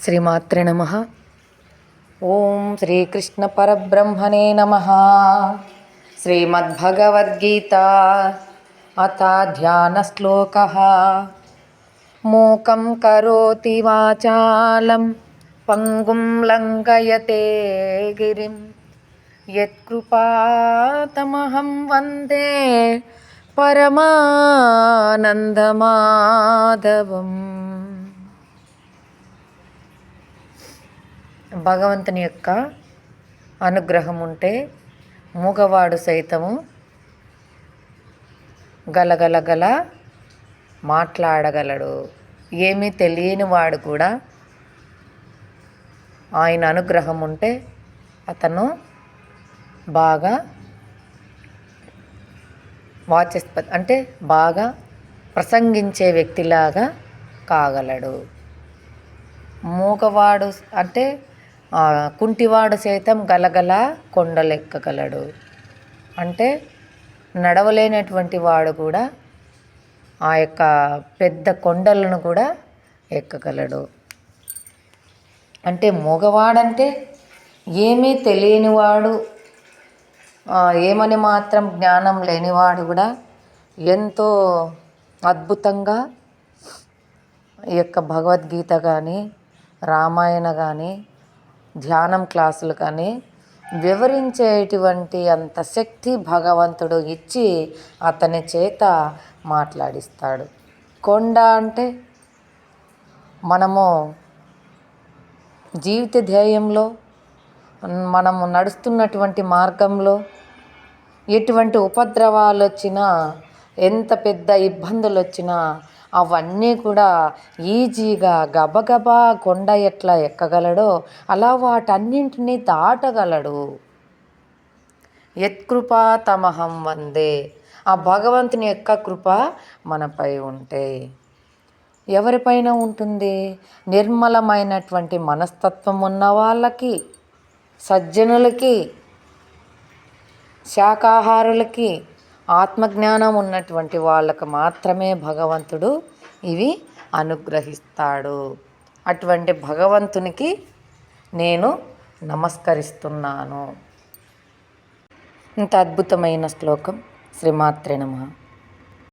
శ్రీమాత్రే నమః. ఓం శ్రీకృష్ణ పరబ్రహ్మణే నమః. శ్రీమద్భగవద్గీత అథ ధ్యాన శ్లోకః. మూకం కరోతి వాచాలం పంగుం లంఘయతే గిరిం యత్కృపాతమహం వందే పరమానందమాధవం. భగవంతుని యొక్క అనుగ్రహం ఉంటే మూగవాడు సైతము గలగలగల మాట్లాడగలడు. ఏమీ తెలియని వాడు కూడా ఆయన అనుగ్రహం ఉంటే అతను బాగా వాచస్పతి అంటే బాగా ప్రసంగించే వ్యక్తిలాగా కాగలడు. మూగవాడు అంటే కుంటివాడు సైతం గలగల కొండలెక్కగలడు. అంటే నడవలేనటువంటి వాడు కూడా ఆ యొక్క పెద్ద కొండలను కూడా ఎక్కగలడు. అంటే మూగవాడంటే ఏమీ తెలియనివాడు, ఏమని మాత్రం జ్ఞానం లేనివాడు కూడా ఎంతో అద్భుతంగా ఈ యొక్క భగవద్గీత కానీ రామాయణ కానీ ధ్యానం క్లాసులు కానీ వివరించేటువంటి అంత శక్తి భగవంతుడు ఇచ్చి అతని చేత మాట్లాడిస్తాడు. కొండ అంటే మనము జీవిత ధ్యేయంలో మనము నడుస్తున్నటువంటి మార్గంలో ఎటువంటి ఉపద్రవాలు వచ్చినా, ఎంత పెద్ద ఇబ్బందులు వచ్చినా అవన్నీ కూడా ఈజీగా గబగబా కొండ ఎట్లా ఎక్కగలడో అలా వాటన్నింటినీ దాటగలడు. యత్కృపా తమహం వందే. ఆ భగవంతుని యొక్క కృప మనపై ఉంటే ఎవరిపైన ఉంటుంది? నిర్మలమైనటువంటి మనస్తత్వం ఉన్న వాళ్ళకి, సజ్జనులకి, శాకాహారులకి, ఆత్మజ్ఞానం ఉన్నటువంటి వాళ్ళకు మాత్రమే భగవంతుడు ఇవి అనుగ్రహిస్తాడు. అటువంటి భగవంతునికి నేను నమస్కరిస్తున్నాను. ఇంత అద్భుతమైన శ్లోకం. శ్రీమాత్రే నమః.